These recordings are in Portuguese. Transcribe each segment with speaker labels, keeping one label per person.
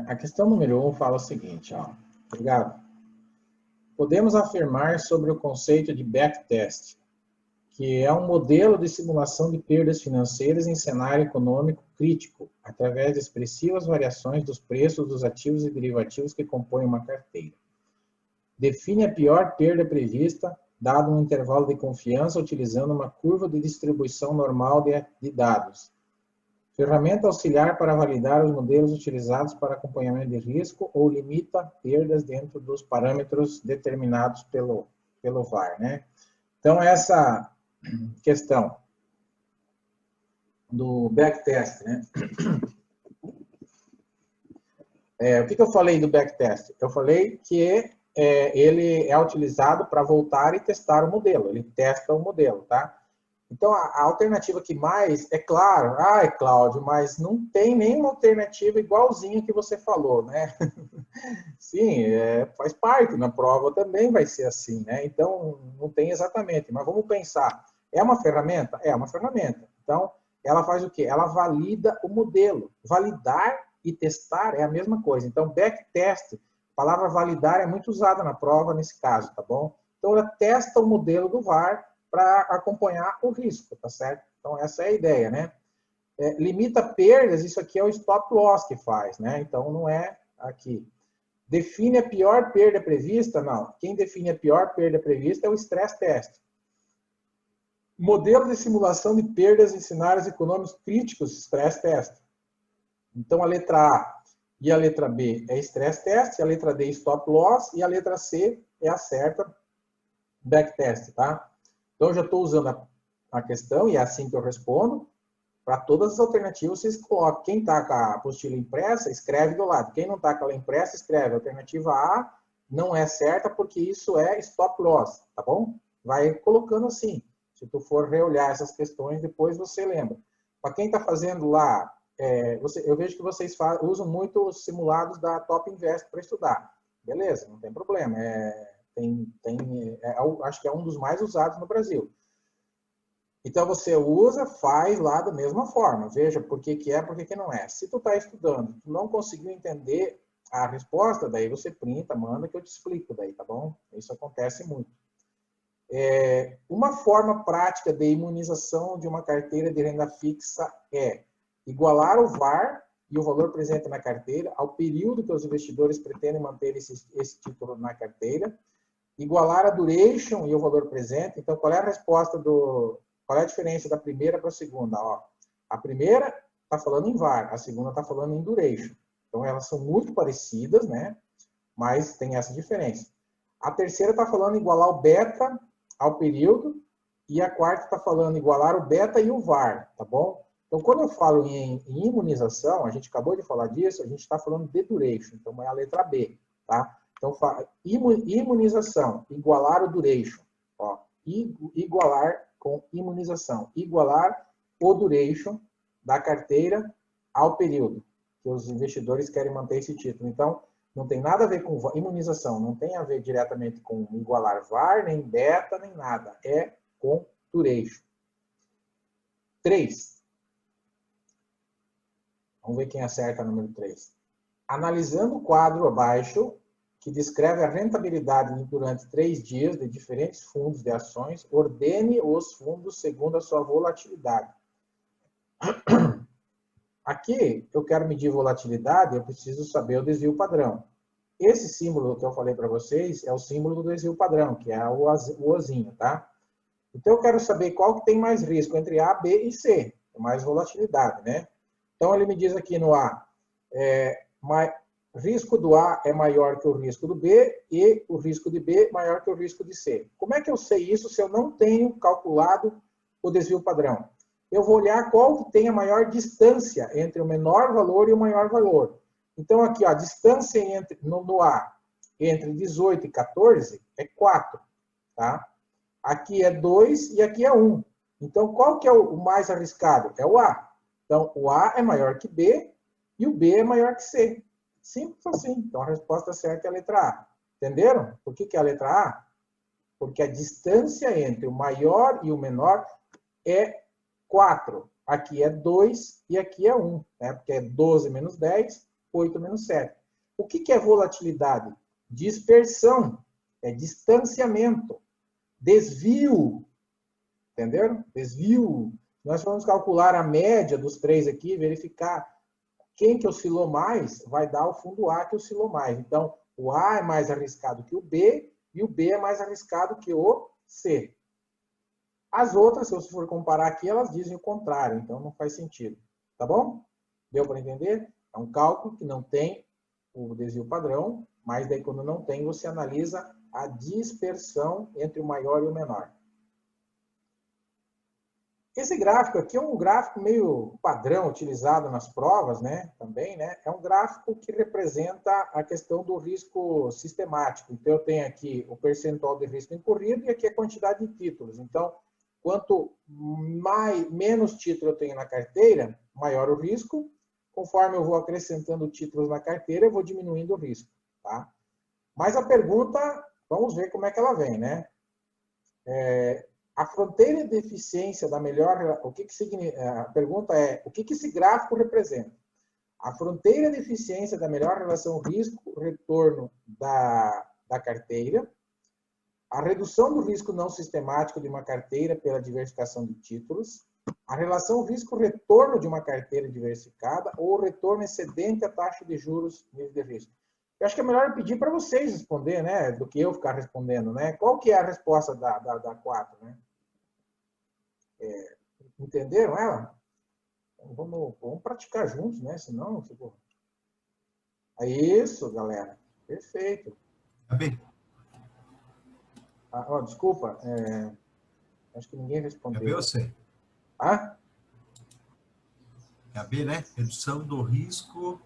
Speaker 1: A questão número 1 fala o seguinte, ó. Obrigado. Podemos afirmar sobre o conceito de backtest, que é um modelo de simulação de perdas financeiras em cenário econômico crítico, através de expressivas variações dos preços dos ativos e derivativos que compõem uma carteira. Define a pior perda prevista, dado um intervalo de confiança, utilizando uma curva de distribuição normal de dados. Ferramenta auxiliar para validar os modelos utilizados para acompanhamento de risco ou limita perdas dentro dos parâmetros determinados pelo VAR, né? Então, essa questão do backtest, né? O que eu falei do backtest? Eu falei que ele é utilizado para voltar e testar o modelo, ele testa o modelo, tá? Então, a alternativa que mais, é claro, Cláudio, mas não tem nenhuma alternativa igualzinha que você falou, né? Sim, faz parte, na prova também vai ser assim, né? Então, não tem exatamente, mas vamos pensar, é uma ferramenta? É uma ferramenta. Então, ela faz o quê? Ela valida o modelo. Validar e testar é a mesma coisa. Então, backtest, a palavra validar é muito usada na prova nesse caso, tá bom? Então, ela testa o modelo do VAR para acompanhar o risco, tá certo? Então, essa é a ideia, né? Limita perdas, isso aqui é o stop loss que faz, né? Então, não é aqui. Define a pior perda prevista? Não. Quem define a pior perda prevista é o stress test. Modelo de simulação de perdas em cenários econômicos críticos, stress test. Então, a letra A e a letra B é stress test, a letra D é stop loss e a letra C é a certa backtest, tá? Então, eu já estou usando a questão, e é assim que eu respondo. Para todas as alternativas, vocês colocam. Quem está com a apostila impressa, escreve do lado. Quem não está com ela impressa, escreve. Alternativa A não é certa, porque isso é stop loss, tá bom? Vai colocando assim. Se tu for reolhar essas questões, depois você lembra. Para quem está fazendo lá, eu vejo que vocês usam muito os simulados da Top Invest para estudar. Beleza, não tem problema. Acho que é um dos mais usados no Brasil. Então, você usa, faz lá da mesma forma. Veja por que é, por que não é. Se tu está estudando, tu não conseguiu entender a resposta, daí você printa, manda que eu te explico daí, tá bom? Isso acontece muito. Uma forma prática de imunização de uma carteira de renda fixa é igualar o VAR e o valor presente na carteira ao período que os investidores pretendem manter esse título na carteira, igualar a duration e o valor presente. Então, qual é a resposta qual é a diferença da primeira para a segunda? Ó, a primeira está falando em VAR, a segunda está falando em duration. Então, elas são muito parecidas, né? Mas tem essa diferença. A terceira está falando igualar o beta ao período, e a quarta está falando igualar o beta e o VAR, tá bom? Então, quando eu falo em imunização, a gente acabou de falar disso, a gente está falando de duration, então é a letra B, tá? Então, imunização, igualar o duration, ó, igualar com imunização, igualar o duration da carteira ao período, que os investidores querem manter esse título. Então, não tem nada a ver com imunização, não tem a ver diretamente com igualar VAR, nem beta, nem nada. É com duration. 3. Vamos ver quem acerta o número 3. Analisando o quadro abaixo, que descreve a rentabilidade durante 3 dias de diferentes fundos de ações, ordene os fundos segundo a sua volatilidade. Aqui, eu quero medir volatilidade, eu preciso saber o desvio padrão. Esse símbolo que eu falei para vocês é o símbolo do desvio padrão, que é o Ozinho, tá? Então, eu quero saber qual que tem mais risco entre A, B e C. Mais volatilidade, né? Então, ele me diz aqui no A, risco do A é maior que o risco do B e o risco de B maior que o risco de C. Como é que eu sei isso se eu não tenho calculado o desvio padrão? Eu vou olhar qual que tem a maior distância entre o menor valor e o maior valor. Então, aqui, ó, a distância no A entre 18 e 14 é 4, tá? Aqui é 2 e aqui é 1. Então, qual que é o mais arriscado? É o A. Então, o A é maior que B e o B é maior que C. Simples assim. Então, a resposta certa é a letra A. Entenderam? Por que é a letra A? Porque a distância entre o maior e o menor é 4. Aqui é 2 e aqui é 1. Né? Porque é 12 menos 10 8 menos 7. O que é volatilidade? Dispersão, é distanciamento, desvio, entenderam? Desvio. Nós vamos calcular a média dos três aqui, verificar quem que oscilou mais, vai dar o fundo A que oscilou mais. Então, o A é mais arriscado que o B, e o B é mais arriscado que o C. As outras, se eu for comparar aqui, elas dizem o contrário, então não faz sentido. Tá bom? Deu para entender? É um cálculo que não tem o desvio padrão, mas daí quando não tem, você analisa a dispersão entre o maior e o menor. Esse gráfico aqui é um gráfico meio padrão, utilizado nas provas, né? Também, né? É um gráfico que representa a questão do risco sistemático. Então, eu tenho aqui o percentual de risco incorrido e aqui a quantidade de títulos. Então, quanto menos título eu tenho na carteira, maior o risco. Conforme eu vou acrescentando títulos na carteira, eu vou diminuindo o risco, tá? Mas a pergunta, vamos ver como é que ela vem, né? A fronteira de eficiência da melhor... A pergunta é, o que esse gráfico representa? A fronteira de eficiência da melhor relação risco-retorno da carteira, a redução do risco não sistemático de uma carteira pela diversificação de títulos, a relação risco-retorno de uma carteira diversificada ou o retorno excedente à taxa de juros nível de risco. Eu acho que é melhor pedir para vocês responder, né, do que eu ficar respondendo, né? Qual que é a resposta da 4, né? Entenderam ela? Então, vamos praticar juntos, né? Senão, tipo... É isso, galera. Perfeito.
Speaker 2: Tá bem.
Speaker 1: Desculpa. Acho que ninguém respondeu.
Speaker 2: É B ou C? É a B, né? Redução do risco...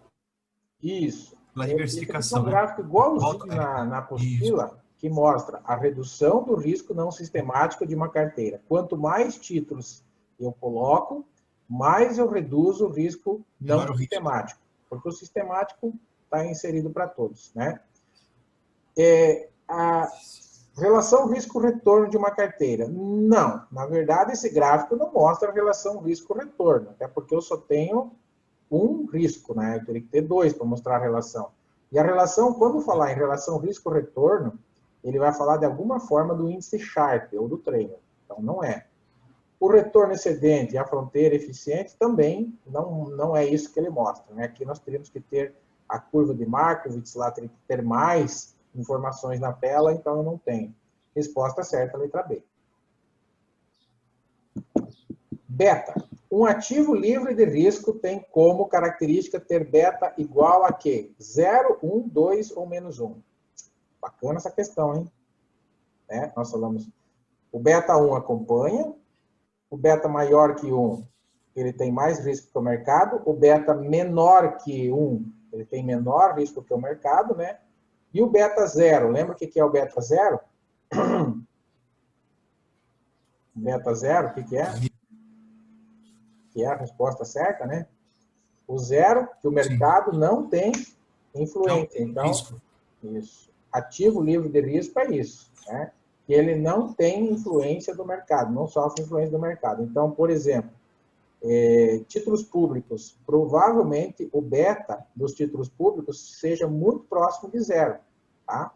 Speaker 1: Isso.
Speaker 2: Pela diversificação,
Speaker 1: é um gráfico igualzinho
Speaker 2: né?
Speaker 1: na apostila, que mostra a redução do risco não sistemático de uma carteira. Quanto mais títulos eu coloco, mais eu reduzo o risco não sistemático. Porque o sistemático está inserido para todos, né? A relação risco-retorno de uma carteira. Não. Na verdade, esse gráfico não mostra a relação risco-retorno, até porque eu só tenho um risco, né? Eu teria que ter dois para mostrar a relação. E a relação, quando falar em relação risco-retorno, ele vai falar de alguma forma do índice Sharpe ou do Treynor. Então, não é. O retorno excedente e a fronteira eficiente também não é isso que ele mostra, né? Aqui nós teríamos que ter a curva de Markowitz, lá teria que ter mais informações na tela, então eu não tenho. Resposta certa, letra B. Beta. Um ativo livre de risco tem como característica ter beta igual a quê? 0, 1, 2 ou menos 1. Bacana essa questão, hein? Né? Nós falamos, o beta 1 acompanha, o beta maior que 1, ele tem mais risco que o mercado, o beta menor que 1, ele tem menor risco que o mercado, né? E o beta 0, lembra o que é o beta 0? Beta 0, o que é? Que é a resposta certa, né? O 0, que o mercado não tem influência. Então, isso. Ativo livre de risco é isso, né? Que ele não tem influência do mercado, não sofre influência do mercado. Então, por exemplo, títulos públicos, provavelmente o beta dos títulos públicos seja muito próximo de 0, tá?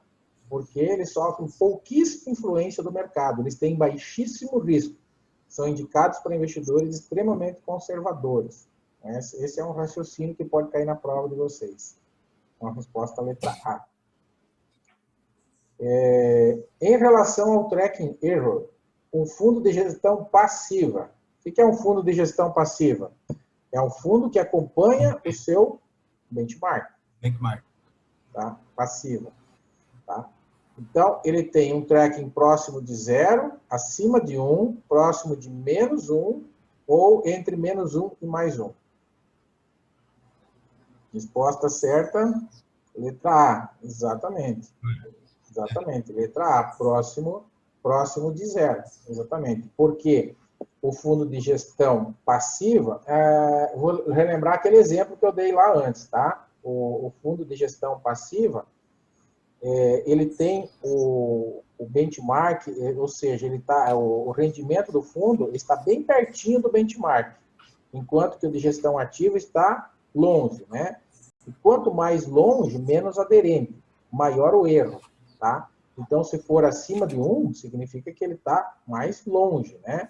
Speaker 1: Porque eles sofrem pouquíssima influência do mercado, eles têm baixíssimo risco. São indicados para investidores extremamente conservadores. Esse é um raciocínio que pode cair na prova de vocês. Uma resposta letra A. Em relação ao tracking error, um fundo de gestão passiva. O que é um fundo de gestão passiva? É um fundo que acompanha o seu benchmark. Tá? Passiva. Tá? Então, ele tem um tracking próximo de 0, acima de 1, próximo de menos 1, ou entre menos 1 e mais 1. Resposta certa, letra A. Exatamente. Exatamente. Letra A, próximo de 0. Exatamente. Por quê? O fundo de gestão passiva, vou relembrar aquele exemplo que eu dei lá antes, tá? O fundo de gestão passiva, ele tem o benchmark, ou seja, o rendimento do fundo está bem pertinho do benchmark, enquanto que o de gestão ativa está longe, né? E quanto mais longe, menos aderente, maior o erro, tá? Então, se for acima de 1, significa que ele está mais longe, né?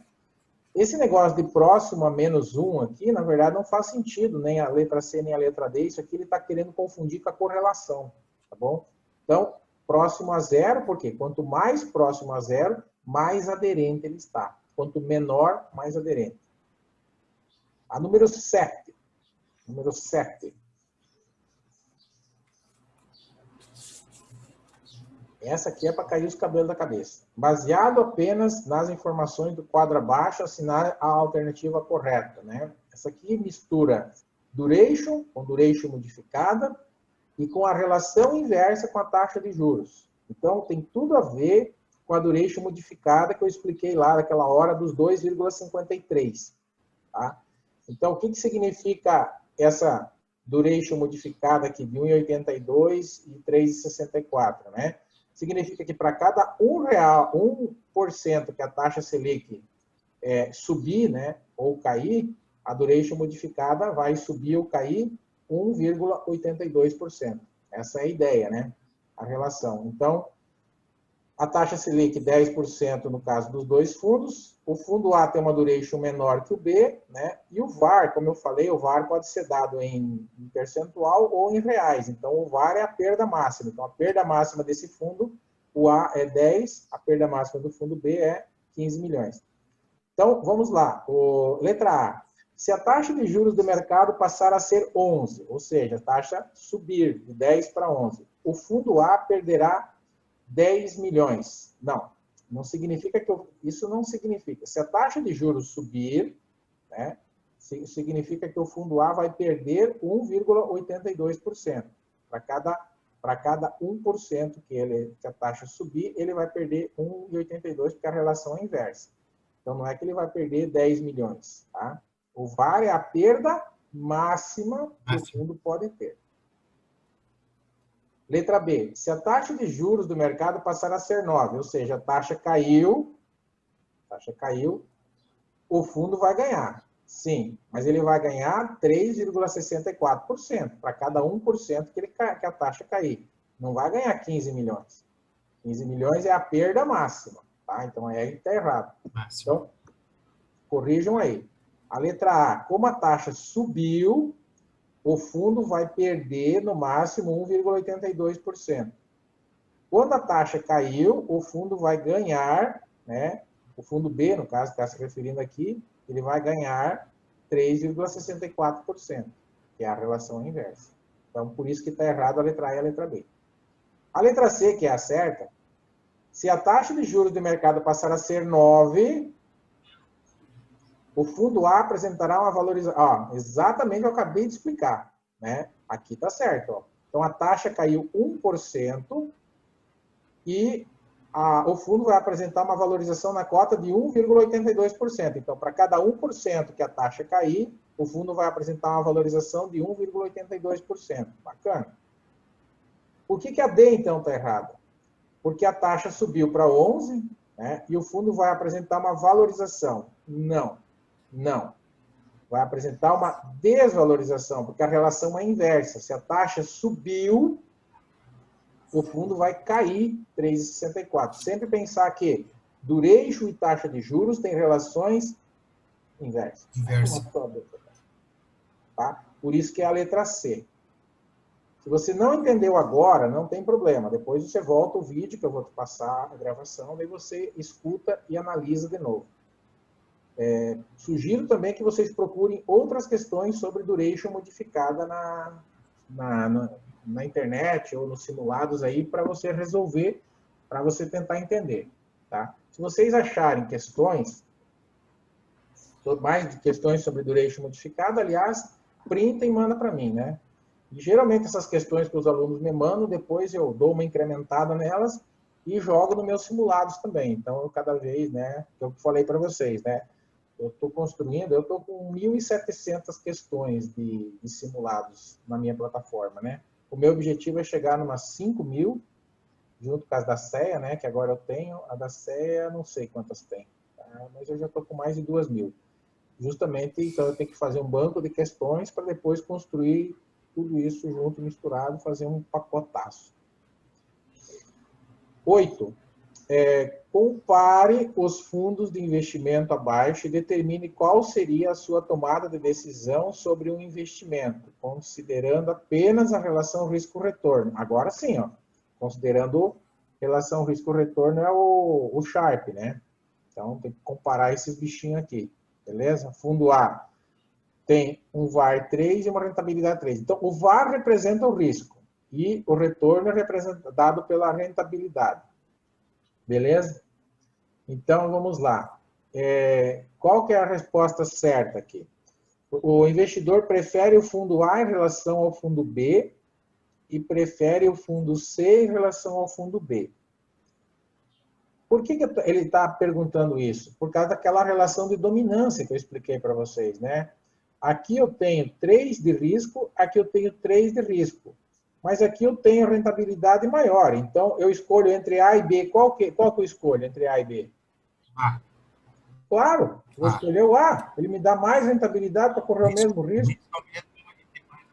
Speaker 1: Esse negócio de próximo a menos 1 aqui, na verdade, não faz sentido, nem a letra C, nem a letra D. Isso aqui ele está querendo confundir com a correlação, tá bom? Então, próximo a zero, porque quanto mais próximo a zero, mais aderente ele está. Quanto menor, mais aderente. A número 7. Número 7. Essa aqui é para cair os cabelos da cabeça. Baseado apenas nas informações do quadro abaixo, assinar a alternativa correta, né? Essa aqui mistura duration com duration modificada e com a relação inversa com a taxa de juros. Então, tem tudo a ver com a duration modificada que eu expliquei lá naquela hora dos 2,53. Tá? Então, o que significa essa duration modificada aqui de 1,82 e 3,64, né? Significa que para cada R$1 que a taxa Selic subir, né, ou cair, a duration modificada vai subir ou cair 1,82%. Essa é a ideia, né? A relação. Então, a taxa Selic 10% no caso dos dois fundos, o fundo A tem uma duration menor que o B, né? E o VaR, como eu falei, o VaR pode ser dado em percentual ou em reais. Então, o VaR é a perda máxima. Então, a perda máxima desse fundo, o A é 10, a perda máxima do fundo B é 15 milhões. Então, vamos lá. Letra A. Se a taxa de juros do mercado passar a ser 11, ou seja, a taxa subir de 10 para 11, o fundo A perderá 10 milhões. Não significa que isso não significa. Se a taxa de juros subir, né, significa que o fundo A vai perder 1,82%. Para cada 1% que a taxa subir, ele vai perder 1,82%, porque a relação é inversa. Então, não é que ele vai perder 10 milhões. Tá? O VaR é a perda máxima que o fundo pode ter. Letra B. Se a taxa de juros do mercado passar a ser 9, ou seja, a taxa caiu, o fundo vai ganhar. Sim, mas ele vai ganhar 3,64% para cada 1% que a taxa cair. Não vai ganhar 15 milhões. 15 milhões é a perda máxima. Tá? Então, aí está errado. Então, corrijam aí. A letra A. Como a taxa subiu, o fundo vai perder, no máximo, 1,82%. Quando a taxa caiu, o fundo vai ganhar, né? O fundo B, no caso, está se referindo aqui, ele vai ganhar 3,64%, que é a relação inversa. Então, por isso que está errado a letra A e a letra B. A letra C, que é a certa, se a taxa de juros do mercado passar a ser 9, o fundo A apresentará uma valorização. Exatamente o que eu acabei de explicar. Né? Aqui está certo. Ó. Então, a taxa caiu 1% e o fundo vai apresentar uma valorização na cota de 1,82%. Então, para cada 1% que a taxa cair, o fundo vai apresentar uma valorização de 1,82%. Bacana. Por que a D, então, está errada? Porque a taxa subiu para 11, né? E o fundo vai apresentar uma valorização. Não. Vai apresentar uma desvalorização, porque a relação é inversa. Se a taxa subiu, o fundo vai cair 3,64. Sempre pensar que duration e taxa de juros têm relações inversas. Tá? Por isso que é a letra C. Se você não entendeu agora, não tem problema. Depois você volta o vídeo, que eu vou te passar a gravação, daí você escuta e analisa de novo. Sugiro também que vocês procurem outras questões sobre duration modificada na internet ou nos simulados aí para você resolver, para você tentar entender. Tá? Se vocês acharem questões, mais questões sobre duration modificada, aliás, printa e manda para mim, né? E geralmente essas questões que os alunos me mandam, depois eu dou uma incrementada nelas e jogo nos meus simulados também. Então, cada vez, né, que eu falei para vocês, né? Eu estou construindo, eu estou com 1.700 questões de simulados na minha plataforma, né? O meu objetivo é chegar em umas 5.000, junto com as da CEA, né? Que agora eu tenho. A da CEA, não sei quantas tem, tá? Mas eu já estou com mais de 2.000. Justamente, então, eu tenho que fazer um banco de questões para depois construir tudo isso junto, misturado, fazer um pacotaço. 8. Compare os fundos de investimento abaixo e determine qual seria a sua tomada de decisão sobre um investimento, considerando apenas a relação risco-retorno. Agora sim, ó, considerando relação risco-retorno é o Sharpe, né? Então, tem que comparar esses bichinhos aqui, beleza? Fundo A tem um VaR 3 e uma rentabilidade 3. Então, o VaR representa o risco e o retorno é dado pela rentabilidade. Beleza? Então, vamos lá. Qual que é a resposta certa aqui? O investidor prefere o fundo A em relação ao fundo B e prefere o fundo C em relação ao fundo B. Por que ele está perguntando isso? Por causa daquela relação de dominância que eu expliquei para vocês, né? Aqui eu tenho 3 de risco, aqui eu tenho 3 de risco. Mas aqui eu tenho rentabilidade maior. Então, eu escolho entre A e B. Qual que eu escolho entre A e B?
Speaker 2: A.
Speaker 1: Claro, vou escolher o A. Ele me dá mais rentabilidade para correr o mesmo risco.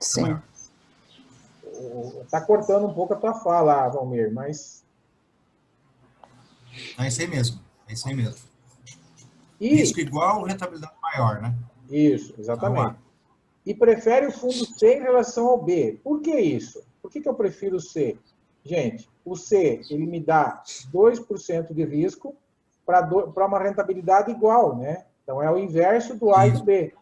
Speaker 3: Sim.
Speaker 1: Está cortando um pouco a tua fala, Valmir, mas...
Speaker 2: É isso aí mesmo. É isso aí mesmo.
Speaker 1: E...
Speaker 2: risco igual, rentabilidade maior, né?
Speaker 1: Isso, exatamente. E prefere o fundo C em relação ao B. Por que isso? Por que eu prefiro o C? Gente, o C, ele me dá 2% de risco para uma rentabilidade igual, né? Então, é o inverso do A e do B.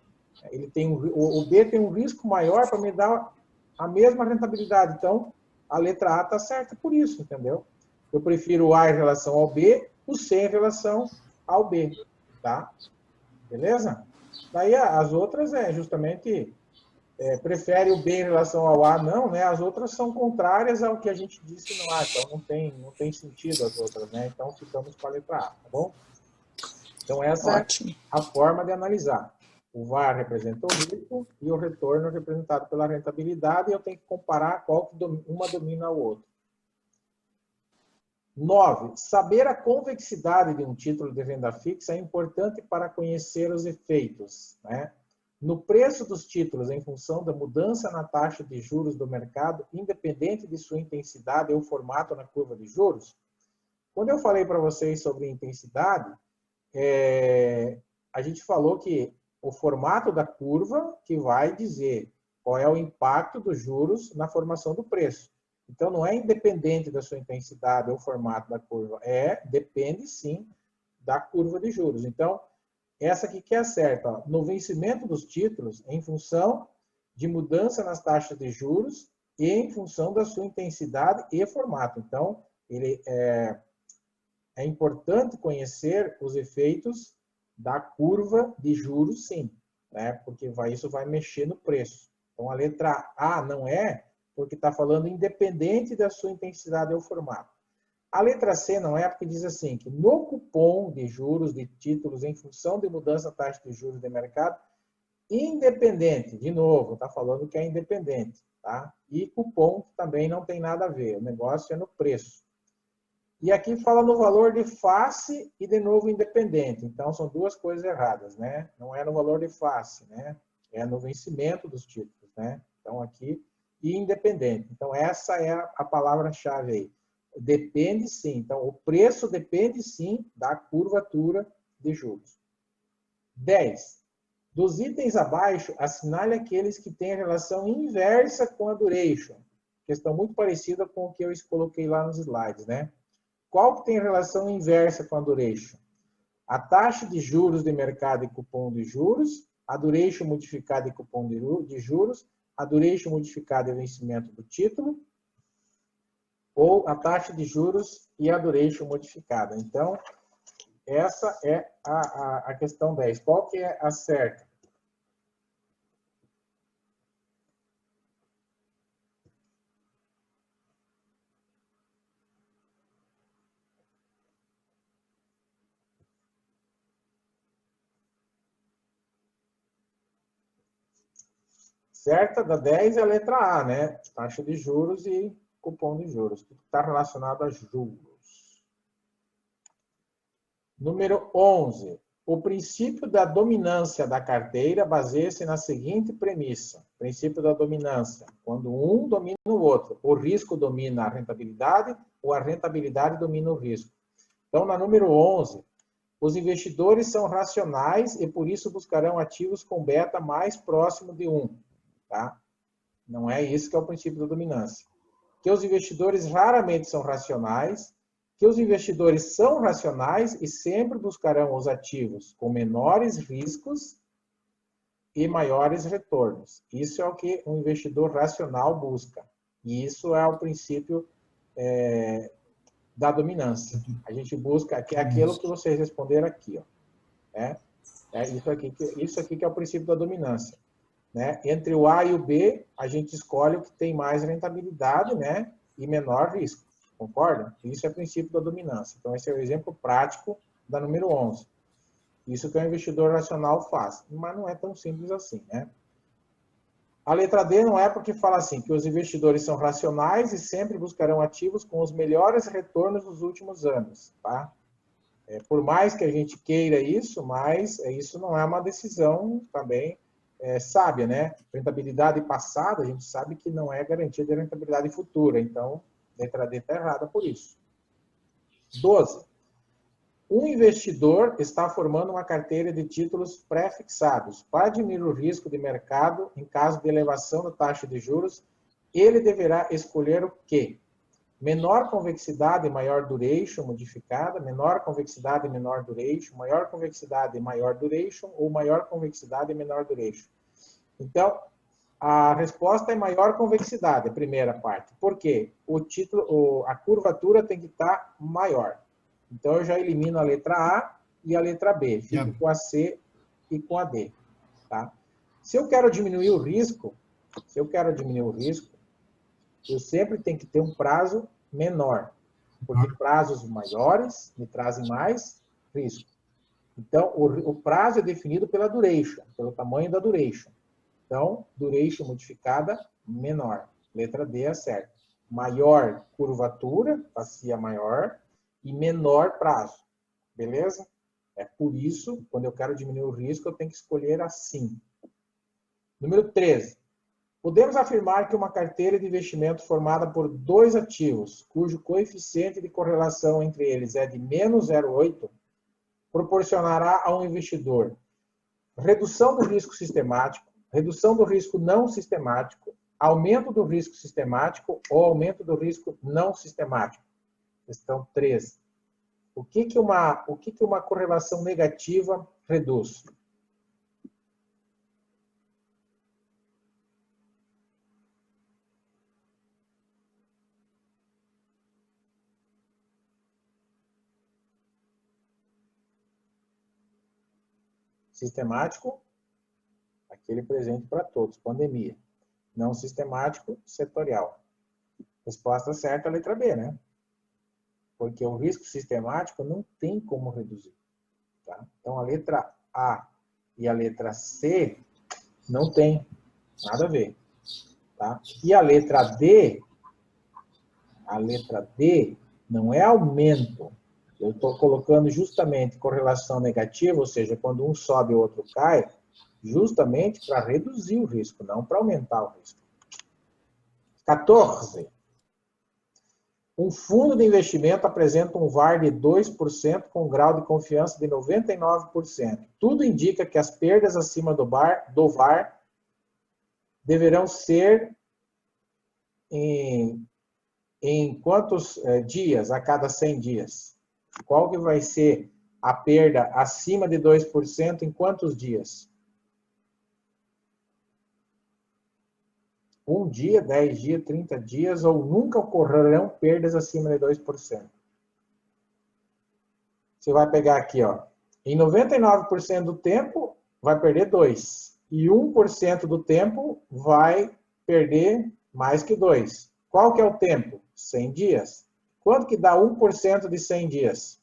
Speaker 1: O B tem um risco maior para me dar a mesma rentabilidade. Então, a letra A está certa por isso, entendeu? Eu prefiro o A em relação ao B, o C em relação ao B, tá? Beleza? Daí, as outras justamente... prefere o B em relação ao A, não, né? As outras são contrárias ao que a gente disse no A, então não tem sentido as outras, né? Então, ficamos com a letra A, tá bom? Então, essa
Speaker 3: Ótimo.
Speaker 1: é a forma de analisar. O VaR representa o risco e o retorno representado pela rentabilidade, e eu tenho que comparar qual que uma domina o outro. 9. Saber a convexidade de um título de renda fixa é importante para conhecer os efeitos, né? No preço dos títulos, em função da mudança na taxa de juros do mercado, independente de sua intensidade ou formato na curva de juros. Quando eu falei para vocês sobre intensidade, a gente falou que o formato da curva que vai dizer qual é o impacto dos juros na formação do preço. Então, não é independente da sua intensidade ou formato da curva, depende sim da curva de juros. Então, essa aqui que é certa, ó, no vencimento dos títulos, em função de mudança nas taxas de juros e em função da sua intensidade e formato. Então, é importante conhecer os efeitos da curva de juros, sim, né? Porque isso vai mexer no preço. Então, a letra A não é, porque está falando independente da sua intensidade ou formato. A letra C não é, porque diz assim, que no cupom de juros de títulos em função de mudança da taxa de juros de mercado, independente, de novo, está falando que é independente, tá? E cupom também não tem nada a ver, o negócio é no preço. E aqui fala no valor de face e, de novo, independente. Então, são duas coisas erradas, né? Não é no valor de face, né? É no vencimento dos títulos, né? Então, aqui, e independente. Então, essa é a palavra-chave aí. Depende, sim. Então, o preço depende, sim, da curvatura de juros. 10. Dos itens abaixo, assinale aqueles que têm relação inversa com a duration. Questão muito parecida com o que eu coloquei lá nos slides, né? Qual que tem relação inversa com a duration? A taxa de juros de mercado e cupom de juros, a duration modificada e cupom de juros, a duration modificada e vencimento do título, ou a taxa de juros e a duration modificada. Então, essa é a questão 10. Qual que é a certa? Certa da 10 é a letra A, né? Taxa de juros e cupom de juros. Tudo está relacionado a juros. Número 11. O princípio da dominância da carteira baseia-se na seguinte premissa. Princípio da dominância. Quando um domina o outro. O risco domina a rentabilidade ou a rentabilidade domina o risco. Então, na número 11, os investidores são racionais e, por isso, buscarão ativos com beta mais próximo de 1. Tá? Não é isso que é o princípio da dominância. Que os investidores raramente são racionais, que os investidores são racionais e sempre buscarão os ativos com menores riscos e maiores retornos. Isso é o que um investidor racional busca. E isso é o princípio da dominância. A gente busca, que é aquilo que vocês responderam aqui. Ó. Isso aqui que é o princípio da dominância. Né? Entre o A e o B, a gente escolhe o que tem mais rentabilidade, né? E menor risco. Concorda? Isso é o princípio da dominância. Então, esse é o exemplo prático da número 11. Isso que o investidor racional faz. Mas não é tão simples assim, né? A letra D não é porque fala assim, que os investidores são racionais e sempre buscarão ativos com os melhores retornos nos últimos anos, tá? Por mais que a gente queira isso, mas isso não é uma decisão também sábia, né? Rentabilidade passada, a gente sabe que não é garantia de rentabilidade futura. Então, letra D está errada por isso. 12. Um investidor está formando uma carteira de títulos pré-fixados. Para diminuir o risco de mercado, em caso de elevação da taxa de juros, ele deverá escolher o quê? Menor convexidade e maior duration modificada, menor convexidade e menor duration, maior convexidade e maior duration, ou maior convexidade e menor duration. Então, a resposta é maior convexidade, a primeira parte. Por quê? A curvatura tem que estar maior. Então, eu já elimino a letra A e a letra B. Fico com a C e com a D. Tá? Se eu quero diminuir o risco, eu sempre tenho que ter um prazo menor. Porque prazos maiores me trazem mais risco. Então, o prazo é definido pela duration, pelo tamanho da duration. Então, duration modificada, menor. Letra D é certa. Maior curvatura, bacia maior, e menor prazo. Beleza? É por isso, quando eu quero diminuir o risco, eu tenho que escolher assim. Número 13. Podemos afirmar que uma carteira de investimento formada por dois ativos, cujo coeficiente de correlação entre eles é de menos 0,8, proporcionará a um investidor redução do risco sistemático, redução do risco não sistemático, aumento do risco sistemático ou aumento do risco não sistemático. Questão 13. O que uma correlação negativa reduz? Sistemático, aquele presente para todos, pandemia. Não sistemático, setorial. Resposta certa, a letra B, né? Porque o risco sistemático não tem como reduzir. Tá? Então, a letra A e a letra C não tem nada a ver. Tá? E a letra D não é aumento. Eu estou colocando justamente correlação negativa, ou seja, quando um sobe e o outro cai, justamente para reduzir o risco, não para aumentar o risco. 14. Um fundo de investimento apresenta um VaR de 2% com um grau de confiança de 99%. Tudo indica que as perdas acima do VaR deverão ser em quantos dias a cada 100 dias? Qual que vai ser a perda acima de 2% em quantos dias? 1 dia, 10 dias, 30 dias, ou nunca ocorrerão perdas acima de 2%. Você vai pegar aqui, ó. Em 99% do tempo, vai perder 2. E 1% do tempo vai perder mais que 2. Qual que é o tempo? 100 dias. Quanto que dá 1% de 100 dias?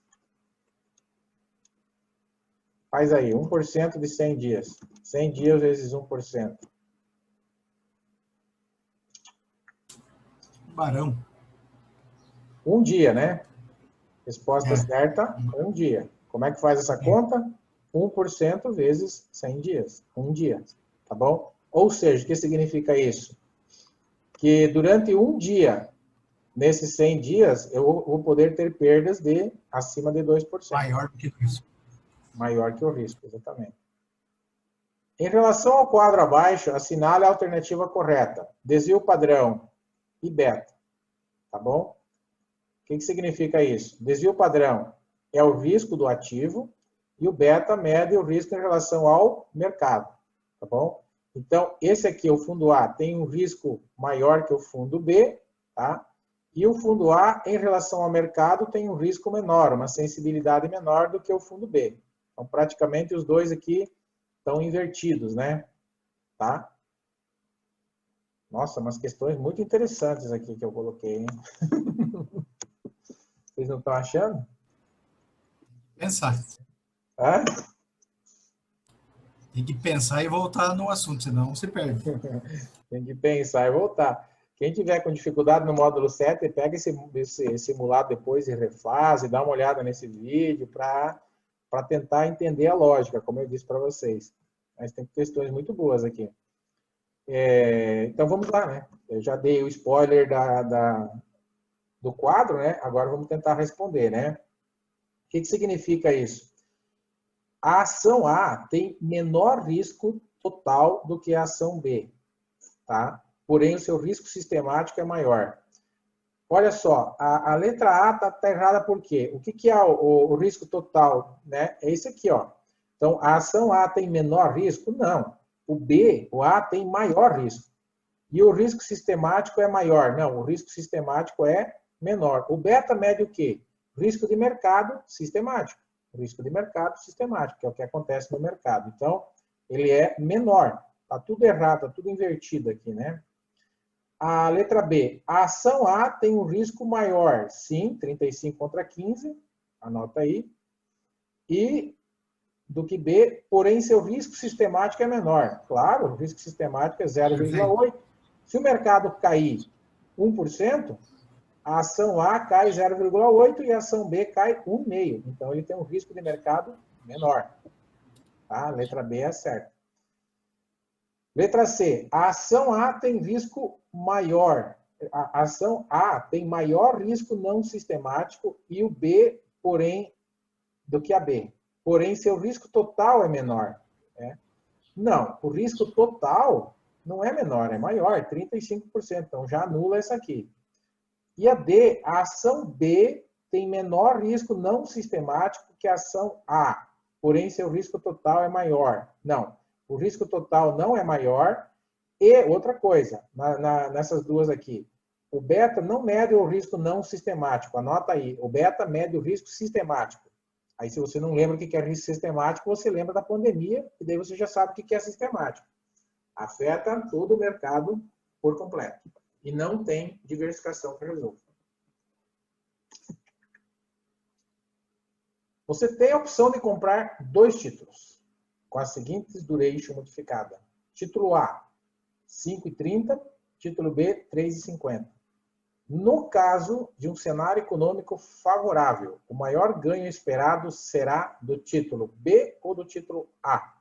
Speaker 1: Faz aí, 1% de 100 dias. 100 dias vezes 1%.
Speaker 2: Barão.
Speaker 1: 1 dia, né? Resposta certa, 1 dia. Como é que faz essa conta? 1% vezes 100 dias, um dia, tá bom? Ou seja, o que significa isso? Que durante um dia, nesses 100 dias, eu vou poder ter perdas de acima de 2%.
Speaker 2: Maior do que o risco.
Speaker 1: Maior que o risco, exatamente. Em relação ao quadro abaixo, assinale a alternativa correta. Desvio padrão e beta, tá bom? O que significa isso? Desvio padrão é o risco do ativo e o beta mede o risco em relação ao mercado, tá bom? Então, esse aqui, o fundo A, tem um risco maior que o fundo B, tá? E o fundo A, em relação ao mercado, tem um risco menor, uma sensibilidade menor do que o fundo B. Então, praticamente, os dois aqui estão invertidos, né? Tá? Nossa, umas questões muito interessantes aqui que eu coloquei, hein? Vocês não estão achando?
Speaker 2: Pensar.
Speaker 1: Hã?
Speaker 2: Tem que pensar e voltar no assunto, senão você perde.
Speaker 1: Tem que pensar e voltar. Quem tiver com dificuldade no módulo 7, pega esse simulado depois e refaz, e dá uma olhada nesse vídeo para tentar entender a lógica, como eu disse para vocês. Mas tem questões muito boas aqui. Então vamos lá, né? Eu já dei o spoiler do quadro, né? Agora vamos tentar responder, né? O que significa isso? A ação A tem menor risco total do que a ação B, tá? Porém, o seu risco sistemático é maior. Olha só, a letra A está errada por quê? O que é o risco total? Né? É esse aqui, ó. Então, a ação A tem menor risco? Não. O A tem maior risco. E o risco sistemático é maior? Não, o risco sistemático é menor. O beta mede o quê? Risco de mercado sistemático. Risco de mercado sistemático, que é o que acontece no mercado. Então, ele é menor. Está tudo errado, está tudo invertido aqui, né? A letra B. A ação A tem um risco maior. Sim, 35 contra 15. Anota aí. E do que B, porém, seu risco sistemático é menor. Claro, o risco sistemático é 0,8. Se o mercado cair 1%, a ação A cai 0,8 e a ação B cai 1,5. Então, ele tem um risco de mercado menor. Tá? A letra B é certa. Letra C. A ação A tem risco maior. A ação A tem maior risco não sistemático e o B, porém, do que a B. Porém, seu risco total é menor. Né? Não, o risco total não é menor, é maior, 35%. Então, já anula essa aqui. E a D, a ação B tem menor risco não sistemático que a ação A, porém seu risco total é maior. Não, o risco total não é maior. E outra coisa, nessas duas aqui, o beta não mede o risco não sistemático, anota aí, o beta mede o risco sistemático. Aí se você não lembra o que é risco sistemático, você lembra da pandemia, e daí você já sabe o que é sistemático. Afeta todo o mercado por completo. E não tem diversificação que resolva. Você tem a opção de comprar 2 títulos, com as seguintes duration modificada. Título A, 5,30, título B, 3,50. No caso de um cenário econômico favorável, o maior ganho esperado será do título B ou do título A?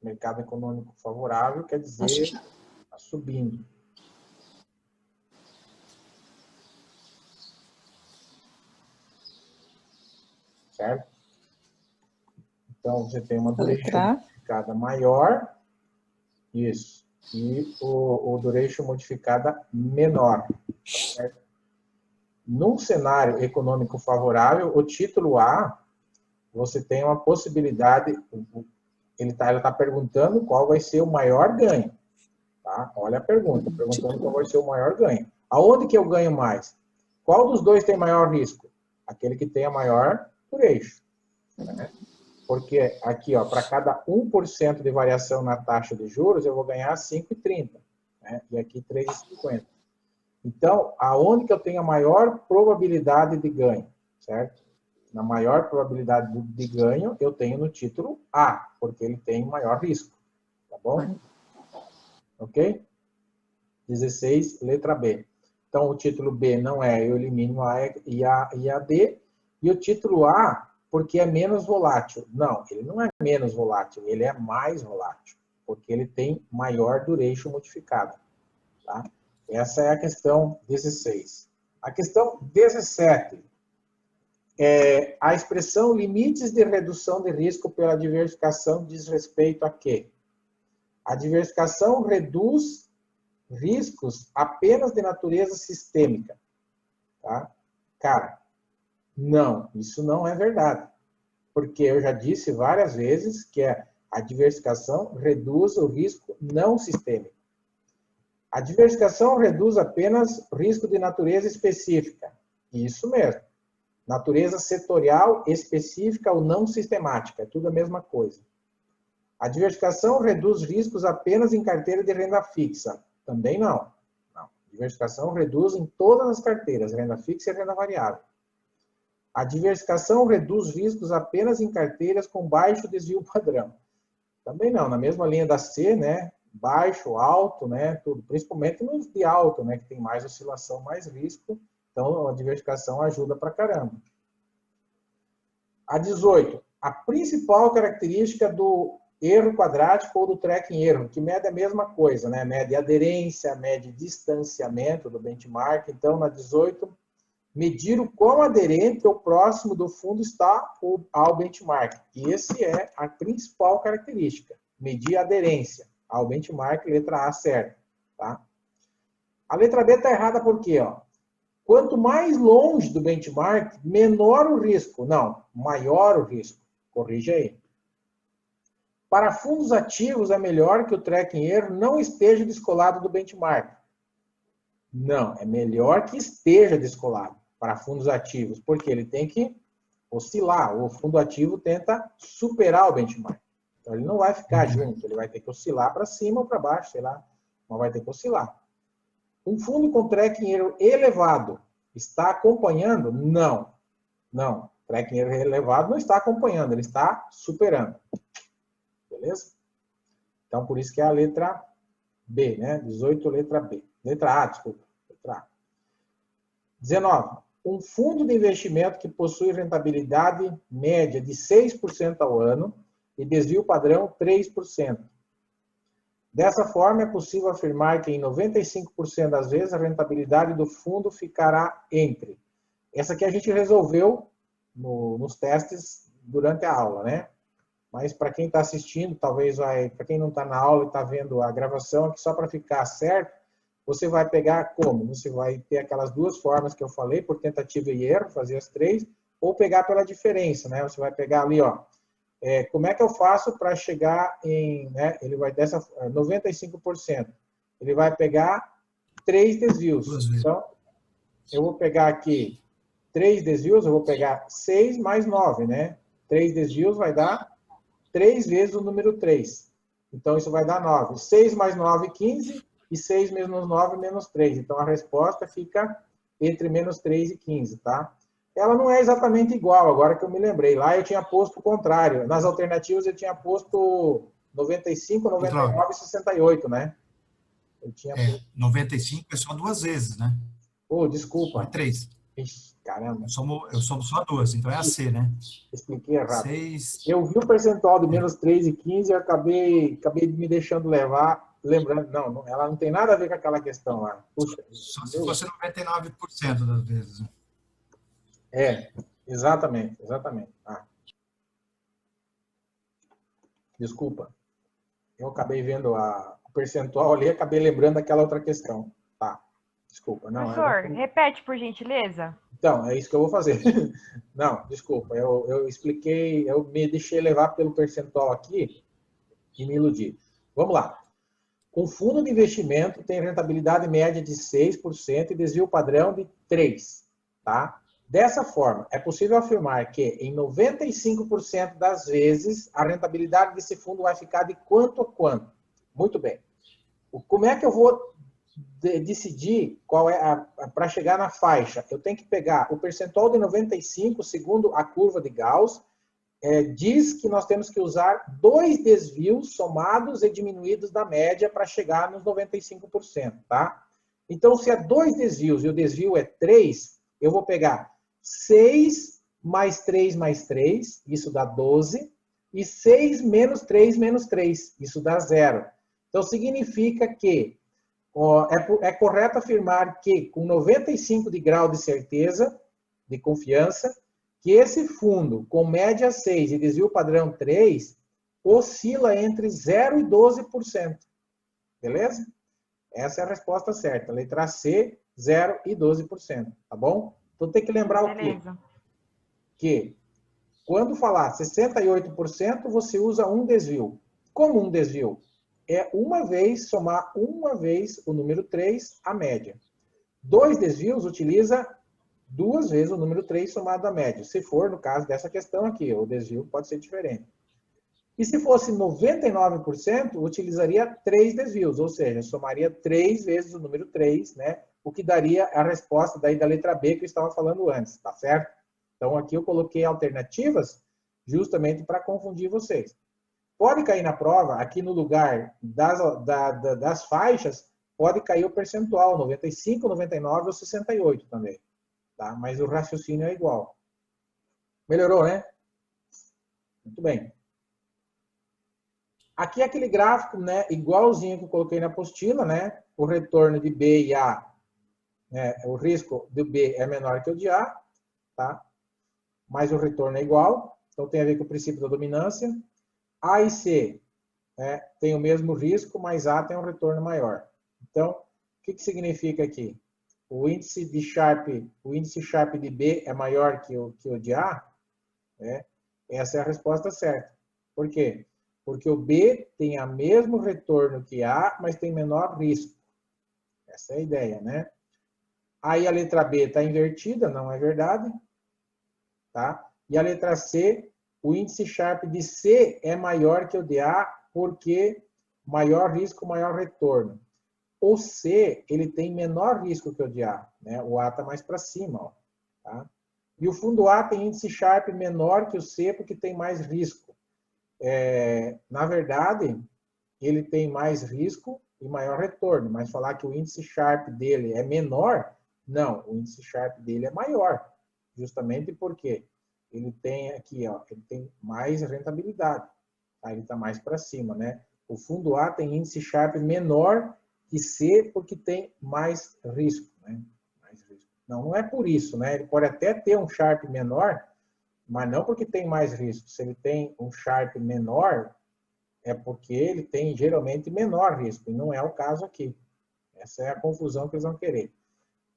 Speaker 1: Mercado econômico favorável quer dizer está subindo. Certo? Então, você tem uma duration modificada maior. Isso. E o duration modificada menor. Certo? Num cenário econômico favorável, o título A, você tem uma possibilidade... Ele está perguntando qual vai ser o maior ganho. Tá? Olha a pergunta, perguntando qual vai ser o maior ganho. Aonde que eu ganho mais? Qual dos dois tem maior risco? Aquele que tem a maior duration. Né? Porque aqui, para cada 1% de variação na taxa de juros, eu vou ganhar 5,30. Né? E aqui 3,50. Então, aonde que eu tenho a maior probabilidade de ganho? Certo? Na maior probabilidade de ganho, eu tenho no título A, porque ele tem maior risco. Tá bom? Ok? 16, letra B. Então, o título B não é, eu elimino A e a D. E o título A, porque é menos volátil. Não, ele não é menos volátil, ele é mais volátil, porque ele tem maior duration modificada. Tá? Essa é a questão 16. A questão 17. A expressão limites de redução de risco pela diversificação diz respeito a quê? A diversificação reduz riscos apenas de natureza sistêmica. Tá? Cara, não, isso não é verdade. Porque eu já disse várias vezes que a diversificação reduz o risco não sistêmico. A diversificação reduz apenas risco de natureza específica. Isso mesmo. Natureza setorial, específica ou não sistemática. É tudo a mesma coisa. A diversificação reduz riscos apenas em carteira de renda fixa. Também não. Não. A diversificação reduz em todas as carteiras, renda fixa e renda variável. A diversificação reduz riscos apenas em carteiras com baixo desvio padrão. Também não. Na mesma linha da C, né? Baixo, alto, né? Tudo. Principalmente nos de alto, né? Que tem mais oscilação, mais risco. Então, a diversificação ajuda pra caramba. A 18. A principal característica do erro quadrático ou do tracking erro, que mede a mesma coisa, né? Mede aderência, mede distanciamento do benchmark. Então, na 18, medir o quão aderente ou próximo do fundo está ao benchmark. E esse é a principal característica. Medir a aderência ao benchmark, letra A certa. Tá? A letra B está errada por quê? Ó? Quanto mais longe do benchmark, menor o risco. Não, maior o risco. Corrija aí. Para fundos ativos, é melhor que o tracking erro não esteja descolado do benchmark. Não, é melhor que esteja descolado para fundos ativos, porque ele tem que oscilar. O fundo ativo tenta superar o benchmark. Então, ele não vai ficar junto, ele vai ter que oscilar para cima ou para baixo, sei lá, mas vai ter que oscilar. Um fundo com tracking erro elevado está acompanhando? Não. Não. Tracking erro elevado não está acompanhando, ele está superando. Beleza? Então, por isso que é a letra B, né? 18, letra B. Letra A, desculpa. Letra A. 19. Um fundo de investimento que possui rentabilidade média de 6% ao ano e desvio padrão 3%. Dessa forma, é possível afirmar que em 95% das vezes a rentabilidade do fundo ficará entre. Essa aqui a gente resolveu nos testes durante a aula, né? Mas para quem está assistindo, talvez para quem não está na aula e está vendo a gravação, aqui só para ficar certo, você vai pegar como? Você vai ter aquelas duas formas que eu falei, por tentativa e erro, fazer as três, ou pegar pela diferença, né? Você vai pegar ali, ó, como é que eu faço para chegar em, né? Ele vai dessa 95%. Ele vai pegar 3 desvios. Então, eu vou pegar aqui 3 desvios, eu vou pegar 6 mais 9, né? 3 desvios vai dar 3 vezes o número 3. Então, isso vai dar 9. 6 mais 9, 15. E 6 menos 9, menos 3. Então, a resposta fica entre menos 3 e 15, tá? Ela não é exatamente igual, agora que eu me lembrei. Lá eu tinha posto o contrário. Nas alternativas eu tinha posto 95, 99 e 68, né? Eu tinha posto...
Speaker 2: 95 é só 2 vezes, né?
Speaker 1: Oh, desculpa.
Speaker 2: Foi 3.
Speaker 1: Ixi, caramba.
Speaker 2: Eu somo só 2, então é a C, né?
Speaker 1: Expliquei errado.
Speaker 2: 6...
Speaker 1: Eu vi o percentual de menos 3 e 15 e eu acabei me deixando levar, lembrando, não, ela não tem nada a ver com aquela questão lá. Puxa,
Speaker 2: só se fosse 99% das vezes.
Speaker 1: Exatamente. Desculpa. Eu acabei vendo o percentual ali e acabei lembrando daquela outra questão. Tá. Desculpa. Não,
Speaker 4: professor, repete, por gentileza.
Speaker 1: Então, é isso que eu vou fazer. Não, desculpa. Eu expliquei, eu me deixei levar pelo percentual aqui e me iludi. Vamos lá. Um fundo de investimento tem rentabilidade média de 6% e desvio padrão de 3%. Tá? Dessa forma, é possível afirmar que, em 95% das vezes, a rentabilidade desse fundo vai ficar de quanto a quanto? Muito bem. Como é que eu vou decidir qual é para chegar na faixa? Eu tenho que pegar o percentual de 95, segundo a curva de Gauss, diz que nós temos que usar 2 desvios somados e diminuídos da média para chegar nos 95%, tá? Então, se é 2 desvios e o desvio é 3, eu vou pegar 6 mais 3 mais 3, isso dá 12, e 6 menos 3 menos 3, isso dá 0. Então, significa que é correto afirmar que, com 95 de grau de certeza, de confiança, que esse fundo, com média 6 e desvio padrão 3, oscila entre 0 e 12%. Beleza? Essa é a resposta certa. Letra C, 0 e 12%. Tá bom? Então tem que lembrar o quê?
Speaker 4: Beleza.
Speaker 1: Que quando falar 68%, você usa um desvio. Como um desvio? É uma vez, somar uma vez o número 3, a média. 2 desvios utiliza 2 vezes o número 3 somado à média. Se for no caso dessa questão aqui, o desvio pode ser diferente. E se fosse 99%, utilizaria 3 desvios, ou seja, somaria 3 vezes o número 3, né? O que daria a resposta daí da letra B que eu estava falando antes, tá certo? Então aqui eu coloquei alternativas justamente para confundir vocês. Pode cair na prova, aqui no lugar das faixas, pode cair o percentual, 95, 99 ou 68 também. Tá? Mas o raciocínio é igual. Melhorou, né? Muito bem. Aqui é aquele gráfico, né, igualzinho que eu coloquei na apostila, né? O retorno de B e A, né, o risco do B é menor que o de A, tá? Mas o retorno é igual, então tem a ver com o princípio da dominância. A e C, né, tem o mesmo risco, mas A tem um retorno maior. Então, o que significa aqui? O índice Sharpe de B é maior que o de A, né? Essa é a resposta certa. Por quê? Porque o B tem o mesmo retorno que A, mas tem menor risco. Essa é a ideia, né? Aí a letra B está invertida, não é verdade? Tá? E a letra C, o índice Sharpe de C é maior que o de A, porque maior risco, maior retorno. O C, ele tem menor risco que o de A, né? O A está mais para cima, ó, tá? E o fundo A tem índice Sharpe menor que o C, porque tem mais risco. Na verdade, ele tem mais risco e maior retorno, mas falar que o índice Sharpe dele é menor, não, o índice Sharpe dele é maior, justamente porque ele tem aqui, ó, ele tem mais rentabilidade, tá? Ele está mais para cima, né? O fundo A tem índice Sharpe menor que C, porque tem mais risco, né? Mais risco. Não é por isso, né? Ele pode até ter um Sharpe menor, mas não porque tem mais risco. Se ele tem um Sharpe menor, é porque ele tem geralmente menor risco, e não é o caso aqui. Essa é a confusão que eles vão querer.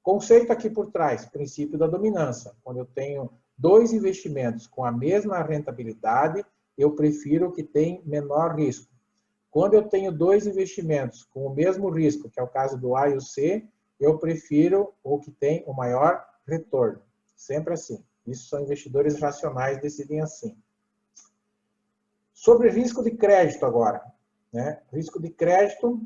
Speaker 1: Conceito aqui por trás, princípio da dominância. Quando eu tenho 2 investimentos com a mesma rentabilidade, eu prefiro o que tem menor risco. Quando eu tenho 2 investimentos com o mesmo risco, que é o caso do A e o C, eu prefiro o que tem o maior retorno. Sempre assim. Isso são investidores racionais, decidem assim. Sobre risco de crédito agora, né? Risco de crédito,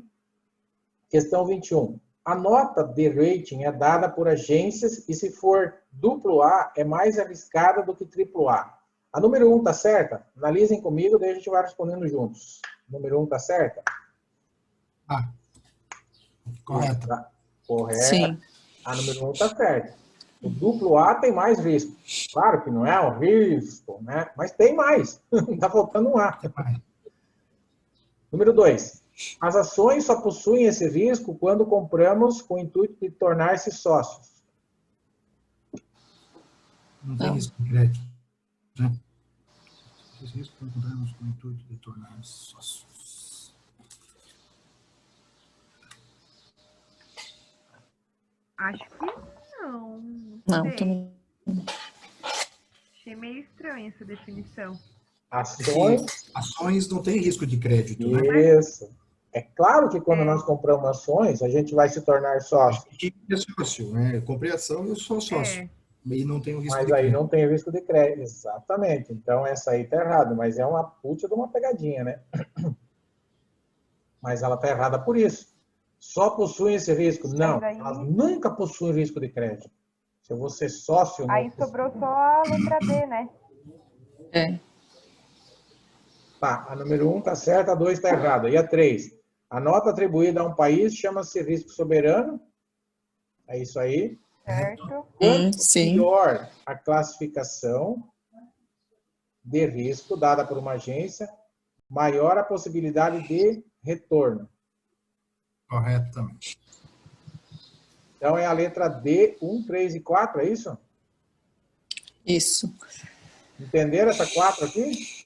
Speaker 1: questão 21. A nota de rating é dada por agências e se for AA é mais arriscada do que AAA. A número 1 está certa? Analisem comigo, daí a gente vai respondendo juntos. Número 1 está certa?
Speaker 2: Ah, correto.
Speaker 1: Tá. Correto.
Speaker 3: Sim.
Speaker 1: A número 1 está certa. O AA tem mais risco. Claro que não é um risco, né? Mas tem mais. Está faltando um A. Número 2. As ações só possuem esse risco quando compramos com o intuito de tornar-se sócios.
Speaker 2: Não tem
Speaker 3: Não.
Speaker 2: risco de crédito, né? Esse risco quando compramos com o intuito de tornar-nos sócios.
Speaker 4: Acho que não.
Speaker 3: Não,
Speaker 4: sei.
Speaker 3: também.
Speaker 4: Achei meio estranha essa definição.
Speaker 1: Ações.
Speaker 2: Ações não tem risco de crédito, né?
Speaker 1: Isso. É claro que quando nós compramos ações, a gente vai se tornar sócio.
Speaker 2: É sócio, né? Eu comprei ação e eu sou sócio. E não tem o risco
Speaker 1: Mas
Speaker 2: de
Speaker 1: aí
Speaker 2: crédito.
Speaker 1: não tem risco de crédito. Exatamente. Então, essa aí está errada. Mas é uma puta de uma pegadinha, né? Mas ela está errada por isso. Só possuem esse risco? Não.
Speaker 4: Aí-
Speaker 1: Elas nunca possuem risco de crédito. Se eu vou ser sócio...
Speaker 4: Aí sobrou só a letra B, né?
Speaker 3: É.
Speaker 1: Tá, a número 1 está certa, a 2 está errada. E a 3? A nota atribuída a um país chama-se risco soberano. É isso aí.
Speaker 4: Certo.
Speaker 1: Quanto
Speaker 3: Sim.
Speaker 1: pior a classificação de risco dada por uma agência, maior a possibilidade de retorno.
Speaker 2: Correto também.
Speaker 1: Então, é a letra D, 1, 3 e 4, é isso?
Speaker 3: Isso.
Speaker 1: Entenderam essa 4 aqui?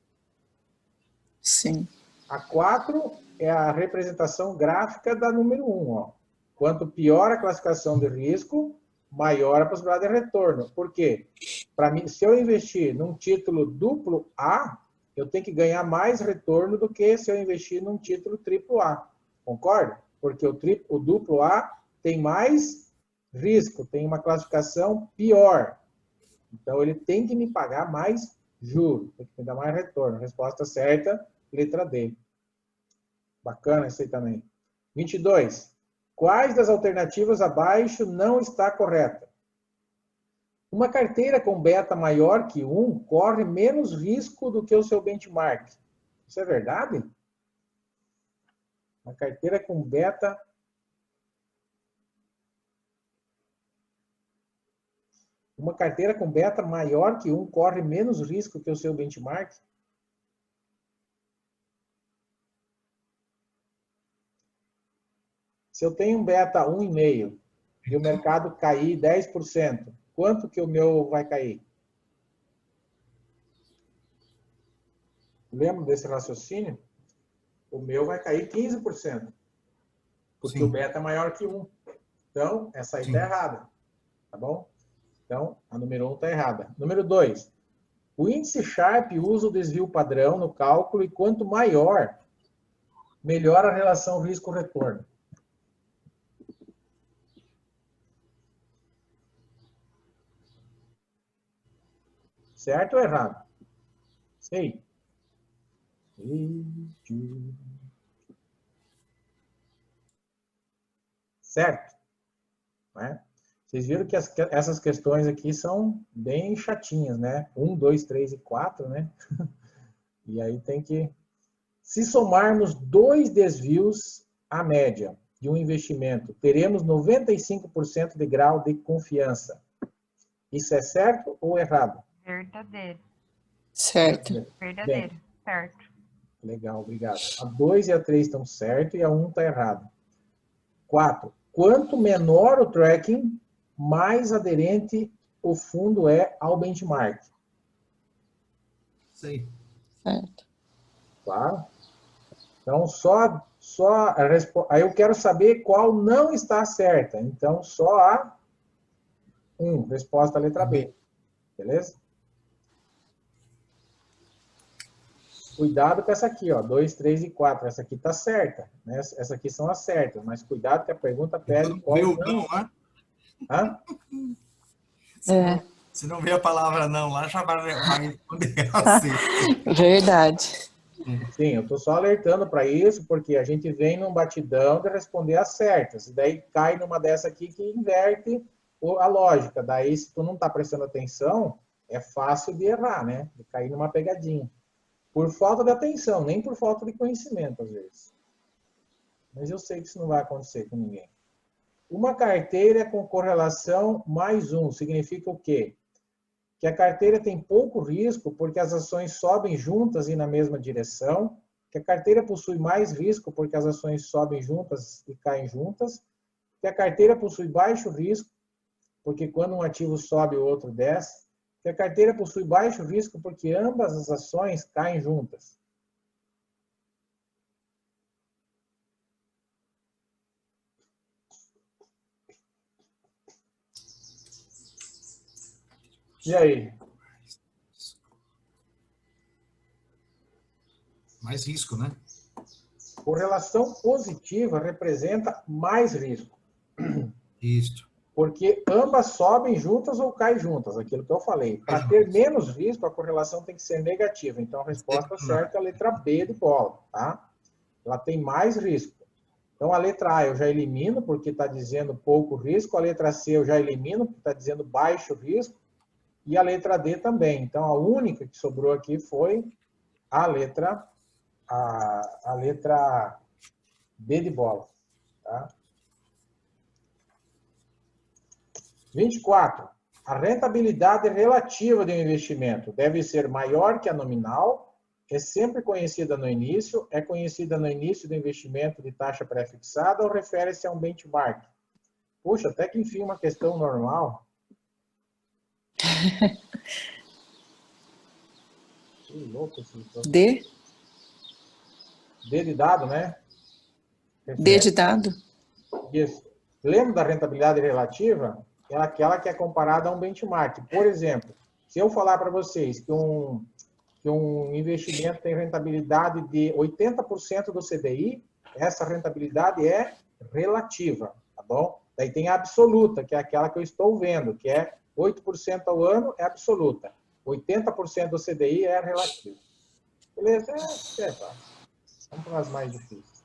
Speaker 3: Sim.
Speaker 1: A 4 é a representação gráfica da número 1. Ó. Quanto pior a classificação de risco, maior a possibilidade de retorno. Por quê? Para mim, se eu investir num título duplo A, eu tenho que ganhar mais retorno do que se eu investir num título triplo A. Concorda? Porque o duplo A tem mais risco, tem uma classificação pior. Então, ele tem que me pagar mais juros, tem que me dar mais retorno. Resposta certa, letra D. Bacana isso aí também. 22. Quais das alternativas abaixo não está correta? Uma carteira com beta maior que 1 corre menos risco do que o seu benchmark. Isso é verdade? Uma carteira com beta... Uma carteira com beta maior que 1 corre menos risco que o seu benchmark? Se eu tenho um beta 1,5 e o mercado cair 10%, quanto que o meu vai cair? Lembra desse raciocínio? O meu vai cair 15%, porque
Speaker 2: Sim.
Speaker 1: o beta é maior que 1. Então, essa aí está
Speaker 2: Sim.
Speaker 1: errada. Tá bom? Então, a número 1 está errada. Número 2. O índice Sharpe usa o desvio padrão no cálculo e quanto maior, melhor a relação risco-retorno. Certo ou errado? Sei. Certo? Né? Vocês viram que essas questões aqui são bem chatinhas, né? 1, 2, 3 e 4, né? E aí tem que... Se somarmos 2 desvios à média de um investimento, teremos 95% de grau de confiança. Isso é certo ou errado?
Speaker 4: Verdadeiro.
Speaker 3: Certo.
Speaker 4: Verdadeiro. Certo.
Speaker 1: Legal, obrigado. A 2 e a 3 estão certo e a 1 está errado. 4. Quanto menor o tracking, mais aderente o fundo é ao benchmark.
Speaker 2: Sei.
Speaker 3: Certo.
Speaker 1: Claro. Então, aí eu quero saber qual não está certa. Então, só a 1. Resposta à letra B. Beleza? Cuidado com essa aqui, ó, 2, 3 e 4. Essa aqui está certa. Né? Essa aqui são as certas, mas cuidado que a pergunta pede qual
Speaker 2: Vê o
Speaker 1: não.
Speaker 2: não lá?
Speaker 1: Hã?
Speaker 2: Se não vê a palavra não lá, já vai responder assim.
Speaker 3: Verdade.
Speaker 1: Sim, eu estou só alertando para isso, porque a gente vem num batidão de responder as certas. E daí cai numa dessa aqui que inverte a lógica. Daí, se tu não está prestando atenção, é fácil de errar, né? De cair numa pegadinha. Por falta de atenção, nem por falta de conhecimento, às vezes. Mas eu sei que isso não vai acontecer com ninguém. Uma carteira com correlação mais 1 significa o quê? Que a carteira tem pouco risco porque as ações sobem juntas e na mesma direção, que a carteira possui mais risco porque as ações sobem juntas e caem juntas, que a carteira possui baixo risco porque quando um ativo sobe o outro desce, que a carteira possui baixo risco porque ambas as ações caem juntas. E aí?
Speaker 2: Mais risco, né?
Speaker 1: Correlação positiva representa mais risco.
Speaker 2: Isso.
Speaker 1: Porque ambas sobem juntas ou caem juntas, aquilo que eu falei. Para ter menos risco, a correlação tem que ser negativa. Então, a resposta certa é a letra B de bola, tá? Ela tem mais risco. Então, a letra A eu já elimino, porque está dizendo pouco risco. A letra C eu já elimino, porque está dizendo baixo risco. E a letra D também. Então, a única que sobrou aqui foi a letra B de bola, tá? 24. A rentabilidade relativa de um investimento deve ser maior que a nominal, é sempre conhecida no início, é conhecida no início do investimento de taxa pré-fixada ou refere-se a um benchmark? Puxa, até que enfim uma questão normal. Que louco esse
Speaker 3: D?
Speaker 1: D de dado, né?
Speaker 3: D de dado?
Speaker 1: Isso. Lembra da rentabilidade relativa? É aquela que é comparada a um benchmark. Por exemplo, se eu falar para vocês que um investimento tem rentabilidade de 80% do CDI, essa rentabilidade é relativa, tá bom? Daí tem a absoluta, que é aquela que eu estou vendo, que é 8% ao ano é absoluta. 80% do CDI é relativo. Beleza? Tá. Vamos para as mais difíceis.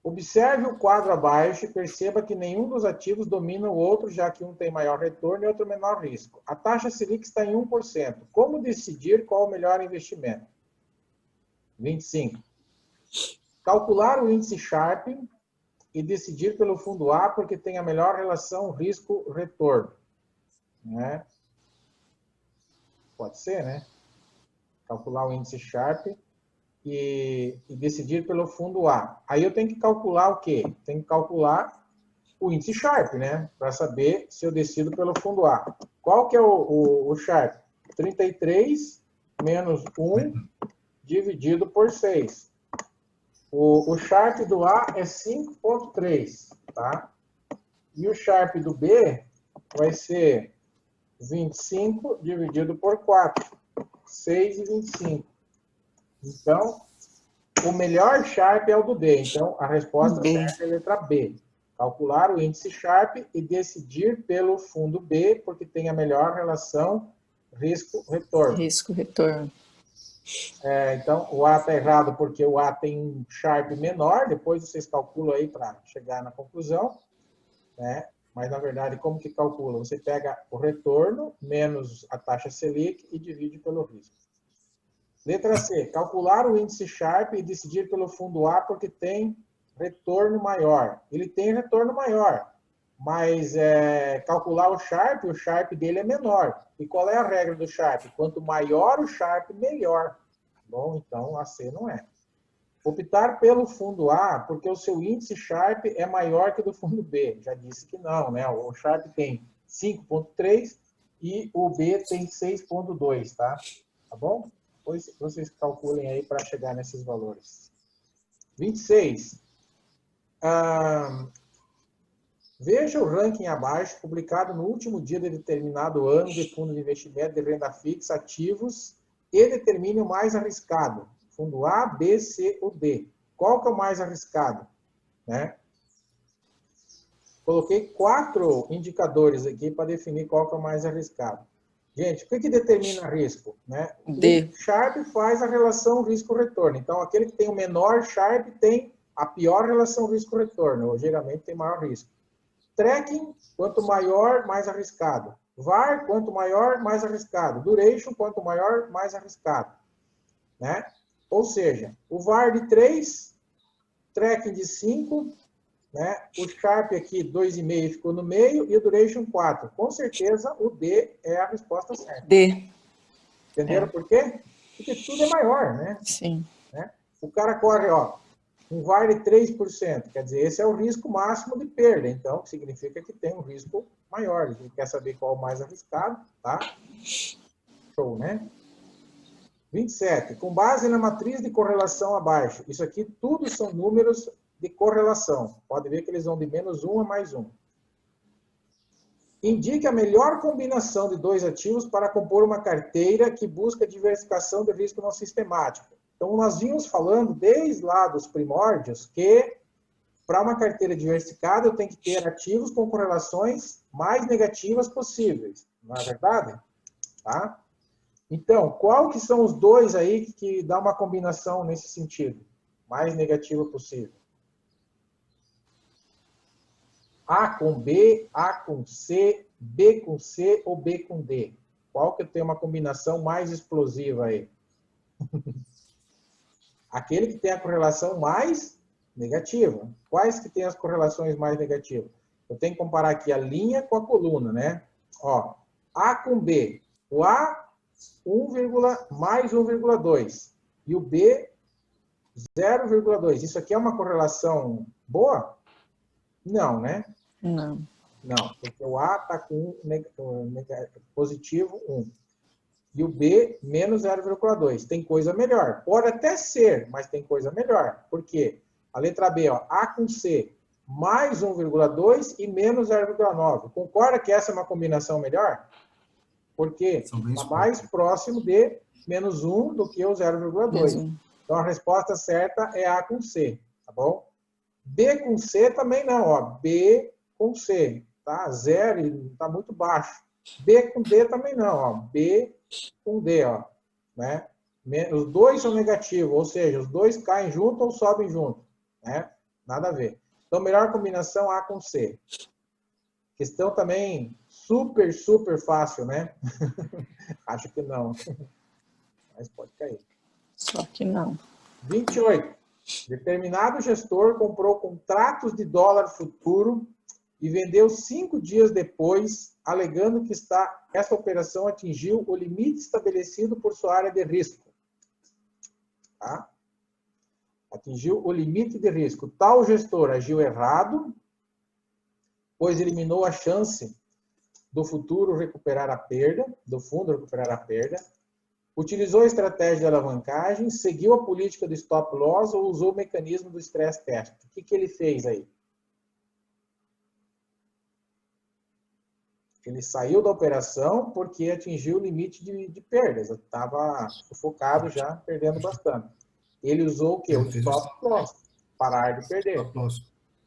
Speaker 1: Observe o quadro abaixo e perceba que nenhum dos ativos domina o outro, já que um tem maior retorno e outro menor risco. A taxa Selic está em 1%. Como decidir qual o melhor investimento? 25. Calcular o índice Sharpe e decidir pelo fundo A porque tem a melhor relação risco-retorno. Né? Pode ser, né? Calcular o índice Sharpe e decidir pelo fundo A. Aí eu tenho que calcular o quê? Tenho que calcular o índice Sharpe, né? Para saber se eu decido pelo fundo A. Qual que é o Sharpe? 33 menos 1 dividido por 6. O Sharpe do A é 5,3, tá? E o Sharpe do B vai ser 25 dividido por 4. 6,25. Então, o melhor Sharpe é o do D. Então, a resposta
Speaker 3: B.
Speaker 1: certa é a letra B. Calcular o índice Sharpe e decidir pelo fundo B, porque tem a melhor relação risco-retorno.
Speaker 3: Risco-retorno.
Speaker 1: Então, o A está errado porque o A tem um Sharpe menor. Depois vocês calculam aí para chegar na conclusão. Né? Mas, na verdade, como que calcula? Você pega o retorno menos a taxa Selic e divide pelo risco. Letra C. Calcular o índice Sharpe e decidir pelo fundo A porque tem retorno maior. Ele tem retorno maior, mas calcular o Sharpe dele é menor. E qual é a regra do Sharpe? Quanto maior o Sharpe, melhor. Bom, então a C não é. Optar pelo fundo A porque o seu índice Sharpe é maior que o do fundo B. Já disse que não, né? O Sharpe tem 5,3 e o B tem 6,2, tá? Tá bom? Depois vocês calculem aí para chegar nesses valores. 26. Veja o ranking abaixo, publicado no último dia de determinado ano de fundo de investimento de renda fixa ativos e determine o mais arriscado. Fundo A, B, C ou D. Qual que é o mais arriscado? Né? Coloquei 4 indicadores aqui para definir qual que é o mais arriscado. Gente, o que determina risco? Né?
Speaker 3: D.
Speaker 1: O Sharpe faz a relação risco-retorno. Então, aquele que tem o menor Sharpe tem a pior relação risco-retorno, ou geralmente tem maior risco. Tracking, quanto maior, mais arriscado. VAR, quanto maior, mais arriscado. Duration, quanto maior, mais arriscado. Né? Ou seja, o VAR de 3, tracking de 5, né? O Sharpe aqui 2,5 ficou no meio e o Duration 4. Com certeza o D é a resposta certa.
Speaker 3: D.
Speaker 1: Entenderam por quê? Porque tudo é maior, né?
Speaker 3: Sim.
Speaker 1: Né? O cara corre, ó, um VAR de 3%, quer dizer, esse é o risco máximo de perda, então significa que tem um risco maior. Ele quer saber qual é o mais arriscado, tá? Show, né? 27. Com base na matriz de correlação abaixo. Isso aqui tudo são números de correlação. Pode ver que eles vão de -1 a +1. Indique a melhor combinação de 2 ativos para compor uma carteira que busca diversificação de risco não sistemático. Então, nós vimos falando desde lá dos primórdios que para uma carteira diversificada eu tenho que ter ativos com correlações mais negativas possíveis. Não é verdade? Tá? Então, qual que são os 2 aí que dá uma combinação nesse sentido? Mais negativa possível. A com B, A com C, B com C ou B com D? Qual que tem uma combinação mais explosiva aí? Aquele que tem a correlação mais negativa. Quais que tem as correlações mais negativas? Eu tenho que comparar aqui a linha com a coluna, né? Ó, A com B. O A, mais 1,2. E o B, 0,2. Isso aqui é uma correlação boa? Não, né?
Speaker 3: Não.
Speaker 1: Não, porque o A está com positivo 1. E o B, menos 0,2. Tem coisa melhor. Pode até ser, mas tem coisa melhor. Por quê? A letra B, ó, A com C, mais 1,2 e menos 0,9. Concorda que essa é uma combinação melhor? Porque está mais próximo de menos 1 do que o 0,2. Então, a resposta certa é A com C, tá bom? B com C também não, ó. B com C, tá? 0 está muito baixo. B com D também não, ó. B com D, ó. Né? Os dois são negativos, ou seja, os dois caem junto ou sobem junto, né? Nada a ver. Então, melhor combinação A com C. Questão também super, super fácil, né? Acho que não. Mas pode cair.
Speaker 3: Só que não.
Speaker 1: 28. Determinado gestor comprou contratos de dólar futuro e vendeu 5 dias depois, alegando que essa operação atingiu o limite estabelecido por sua área de risco. Tá? Atingiu o limite de risco. Tal gestor agiu errado, pois eliminou a chance do futuro recuperar a perda, do fundo recuperar a perda, utilizou a estratégia de alavancagem, seguiu a política do stop loss ou usou o mecanismo do stress test. O que ele fez aí? Ele saiu da operação porque atingiu o limite de perdas. Estava sufocado já, perdendo bastante. Ele usou o quê? O stop loss, parar de perder.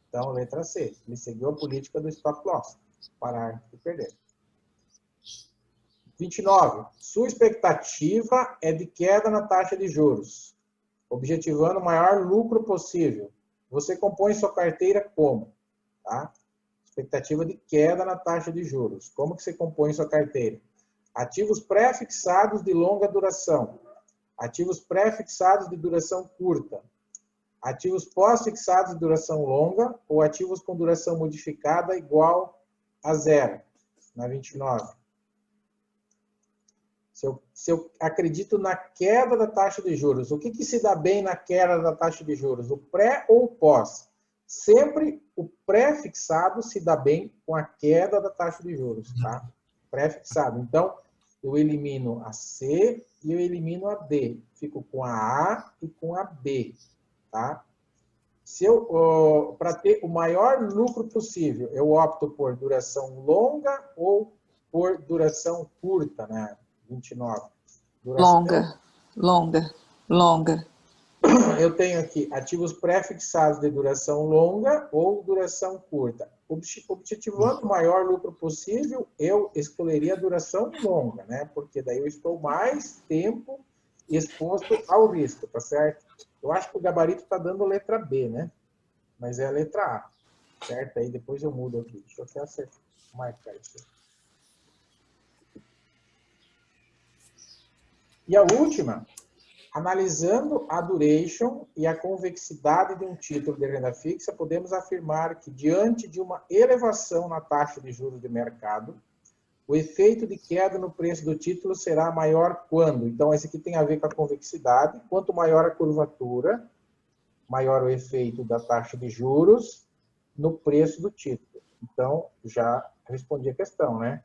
Speaker 1: Então, letra C. Ele seguiu a política do stop loss, parar de perder. 29. Sua expectativa é de queda na taxa de juros, objetivando o maior lucro possível. Você compõe sua carteira como? Tá? Expectativa de queda na taxa de juros. Como que você compõe sua carteira? Ativos pré-fixados de longa duração. Ativos pré-fixados de duração curta. Ativos pós-fixados de duração longa ou ativos com duração modificada igual a 0, na 29. Se eu acredito na queda da taxa de juros, o que se dá bem na queda da taxa de juros? O pré ou o pós? Sempre o pré-fixado se dá bem com a queda da taxa de juros, tá? Pré-fixado. Então, eu elimino a C e eu elimino a D. Fico com a A e com a B, tá? Para ter o maior lucro possível, eu opto por duração longa ou por duração curta, né? 29. Duração...
Speaker 3: Longa.
Speaker 1: Eu tenho aqui ativos pré-fixados de duração longa ou duração curta. Objetivando o maior lucro possível, eu escolheria a duração longa, né? Porque daí eu estou mais tempo exposto ao risco, tá certo? Eu acho que o gabarito está dando letra B, né? Mas é a letra A, certo? Aí depois eu mudo aqui. Deixa eu até acertar, marcar isso. E a última, analisando a duration e a convexidade de um título de renda fixa, podemos afirmar que, diante de uma elevação na taxa de juros de mercado, o efeito de queda no preço do título será maior quando? Então, esse aqui tem a ver com a convexidade. Quanto maior a curvatura, maior o efeito da taxa de juros no preço do título. Então, já respondi a questão, né?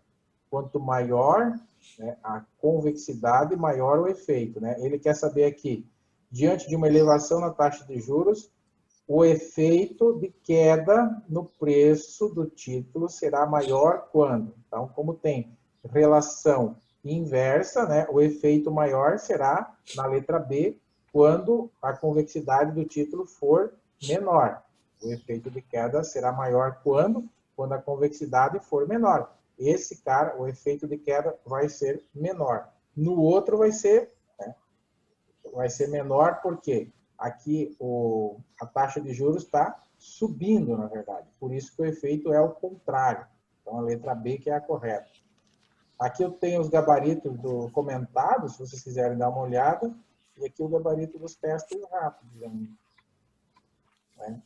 Speaker 1: Quanto maior, né, a convexidade, maior o efeito, né? Ele quer saber aqui, diante de uma elevação na taxa de juros, o efeito de queda no preço do título será maior quando? Então, como tem relação inversa, né, o efeito maior será na letra B, quando a convexidade do título for menor. O efeito de queda será maior quando a convexidade for menor. Esse cara, o efeito de queda vai ser menor. No outro vai ser menor porque aqui a taxa de juros está subindo, na verdade. Por isso que o efeito é o contrário. Então, a letra B que é a correta. Aqui eu tenho os gabaritos do comentado, se vocês quiserem dar uma olhada. E aqui o gabarito dos testes rápidos. Né?